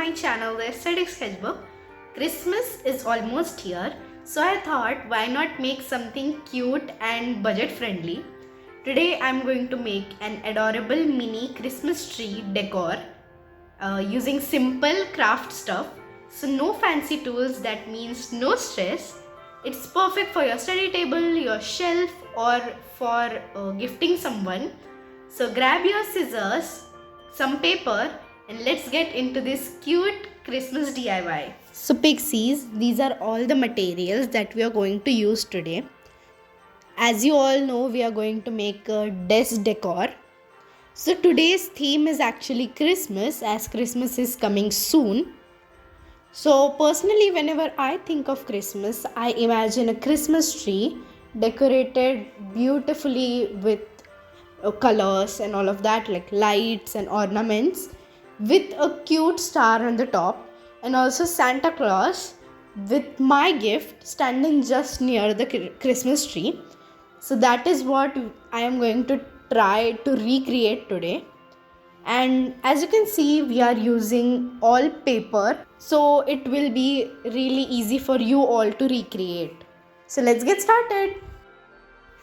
my channel, The Aesthetic Sketchbook. Christmas is almost here, so I thought why not make something cute and budget friendly. Today I'm going to make an adorable mini Christmas tree decor using simple craft stuff. So no fancy tools, that means no stress. It's perfect for your study table, your shelf, or for gifting someone. So grab your scissors, some paper, and let's get into this cute Christmas DIY. So pixies, these are all the materials that we are going to use today. As you all know, we are going to make a desk decor. So today's theme is actually Christmas, as Christmas is coming soon. So personally, whenever I think of Christmas, I imagine a Christmas tree decorated beautifully with colors and all of that, like lights and ornaments, with a cute star on the top, and also Santa Claus with my gift standing just near the Christmas tree. So that is what I am going to try to recreate today. And as you can see, we are using all paper, so it will be really easy for you all to recreate. So let's get started.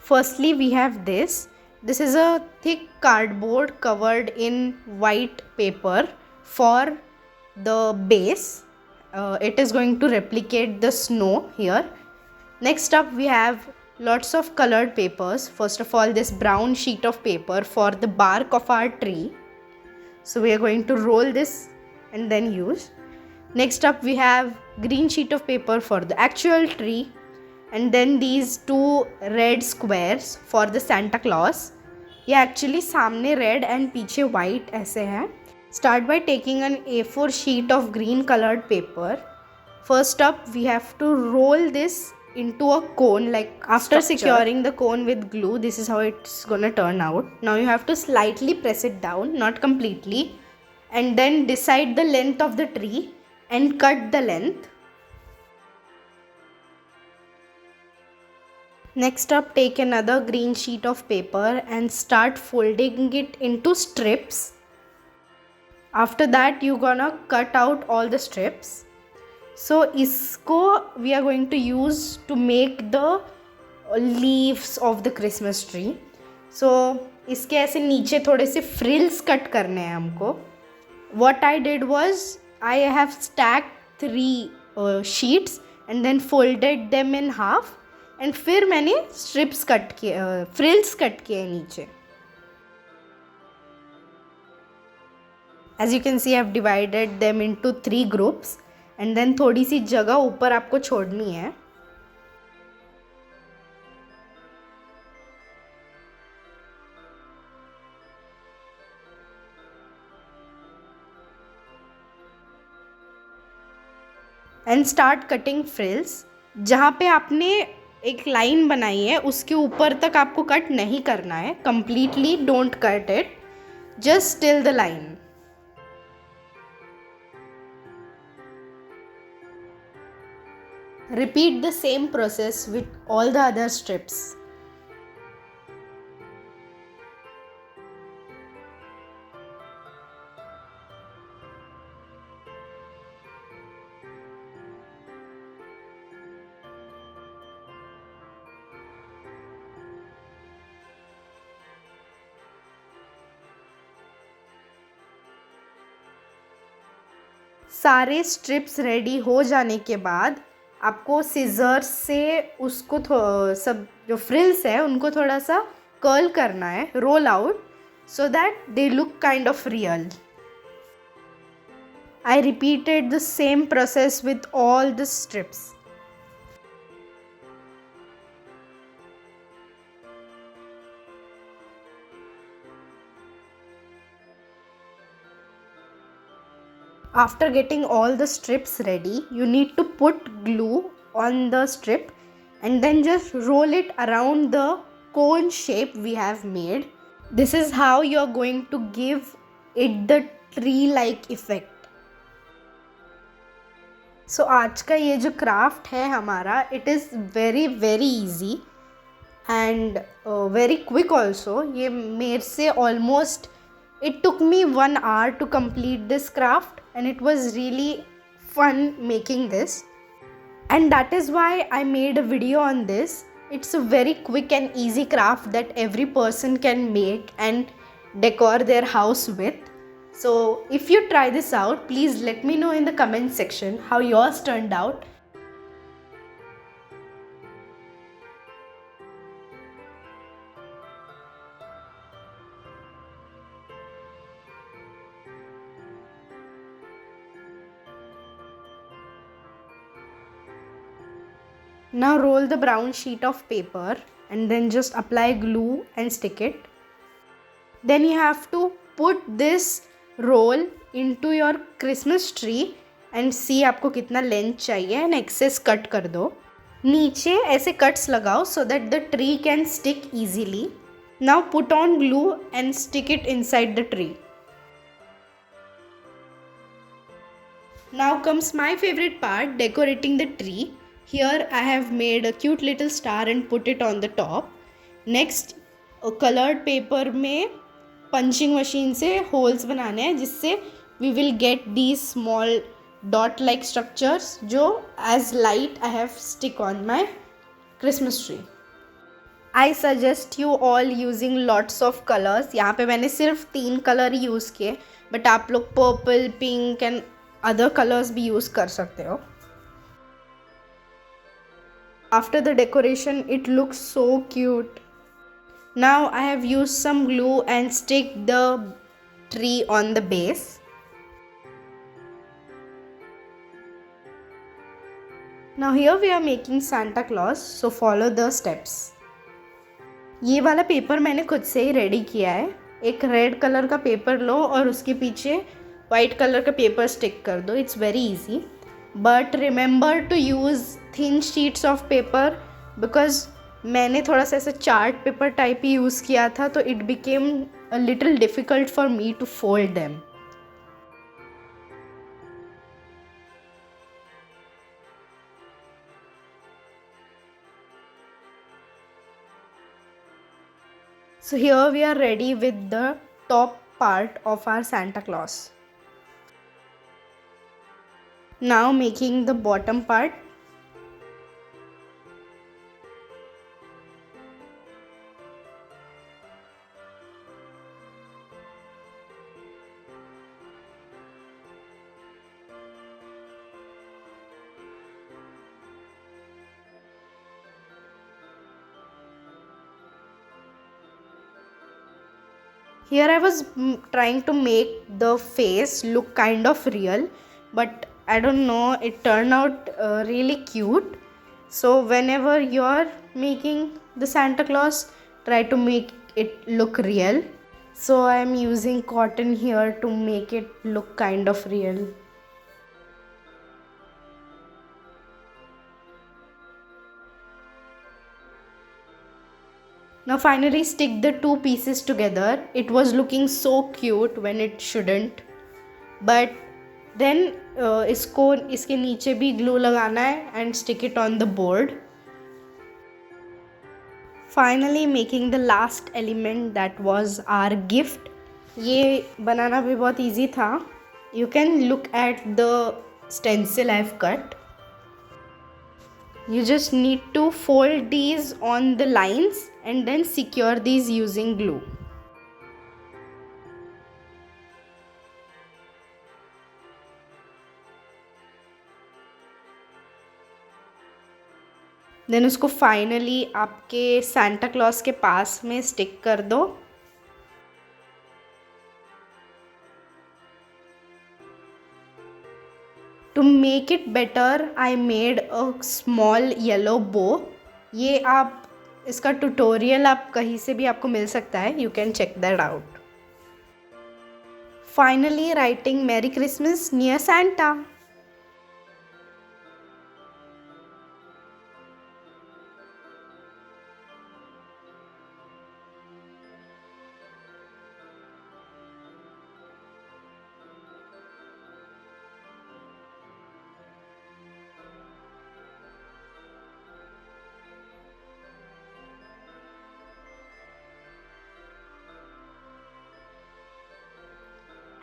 Firstly, we have this. This is a thick cardboard covered in white paper for the base. It is going to replicate the snow here. Next up, we have lots of colored papers. First of all, this brown sheet of paper for the bark of our tree. So we are going to roll this and then use. Next up, we have green sheet of paper for the actual tree, and then these two red squares for the Santa Claus. ये actually सामने red and पीछे white ऐसे है. Start by taking an A4 sheet of green colored paper. First up, we have to roll this into a cone, like after securing the cone with glue. This is how it's gonna turn out. Now you have to slightly press it down, not completely, and then decide the length of the tree and cut the length. Next up, take another green sheet of paper and start folding it into strips. After that, you're gonna cut out all the strips. So इसको we are going to use to make the leaves of the Christmas tree. So इसके ऐसे नीचे थोड़े से frills cut करने हैं हमको. What I did was I have stacked 3 sheets and then folded them in half, and फिर मैंने strips cut किए, frills cut किए नीचे. As you can see, I have divided them into 3 groups. And then थोड़ी सी जगह ऊपर आपको छोड़नी है. And start cutting frills. जहाँ पे आपने एक लाइन बनाई है उसके ऊपर तक आपको कट नहीं करना है. Completely don't cut it, just till the line. Repeat the same process with all the other strips. सारे स्ट्रिप्स रेडी हो जाने के बाद आपको सीजर्स से उसको सब जो फ्रिल्स है उनको थोड़ा सा कर्ल करना है, roll out, so that they look kind of real. I repeated the same process with all the strips. After getting all the strips ready, you need to put glue on the strip and then just roll it around the cone shape we have made. This is how you are going to give it the tree-like effect. So आज का ये जो craft है हमारा, it is very easy and very quick also. ये मेरे से almost, it took me 1 hour to complete this craft. and it was really fun making this. And that is why I made a video on this. It's a very quick and easy craft that every person can make and decor their house with. So if you try this out, please let me know in the comment section how yours turned out. Now roll the brown sheet of paper and then just apply glue and stick it. Then you have to put this roll into your Christmas tree and see आपको कितना length चाहिए and excess cut कर दो. नीचे ऐसे cuts लगाओ so that the tree can stick easily. Now put on glue and stick it inside the tree. Now comes my favorite part, decorating the tree. Here I have made a cute little star and put it on the top. Next, colored paper में punching machine से holes बनाने हैं जिससे we will get these small dot like structures जो as light I have stick on my Christmas tree. I suggest you all using lots of colors. यहाँ पे मैंने सिर्फ 3 कलर यूज़ किए, बट आप लोग purple, pink and other colours भी use कर सकते हो. After the decoration, it looks so cute. Now I have used some glue and stick the tree on the base. Now here we are making Santa Claus, so follow the steps. ये वाला paper मैंने खुद से ही ready किया है. एक red colour का paper लो और उसके पीछे वाइट कलर का पेपर स्टिक कर दो. It's very easy, but remember to use thin sheets of paper because मैंने थोड़ा सा ऐसा चार्ट पेपर टाइप ही यूज़ किया था, तो it became a little difficult for me to fold them. So here we are ready with the top part of our Santa Claus. Now making the bottom part. Here I was trying to make the face look kind of real, but I don't know, it turned out really cute. So whenever you're making the Santa Claus, try to make it look real. So I'm using cotton here to make it look kind of real. Now finally stick the two pieces together. It was looking so cute when it shouldn't. But then इसके नीचे भी glue लगाना है and stick it on the board. Finally making the last element, that was our gift. ये बनाना भी बहुत easy था. You can look at the stencil I've cut. You just need to fold these on the lines and then secure these using glue. Then उसको finally आपके Santa Claus के पास में stick कर दो. To make it better, I made a small yellow bow. ये आप इसका tutorial आप कहीं से भी आपको मिल सकता है. You can check that out. Finally writing Merry Christmas near Santa.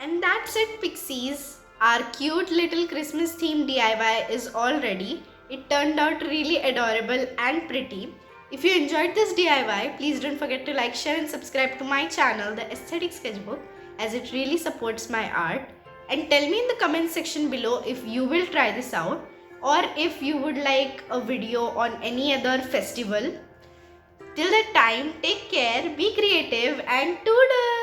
And that's it, Pixies. Our cute little Christmas themed DIY is all ready. It turned out really adorable and pretty. If you enjoyed this DIY, please don't forget to like, share and subscribe to my channel, The Aesthetic Sketchbook, as it really supports my art. And tell me in the comment section below if you will try this out or if you would like a video on any other festival. Till that time, take care, be creative and toodle!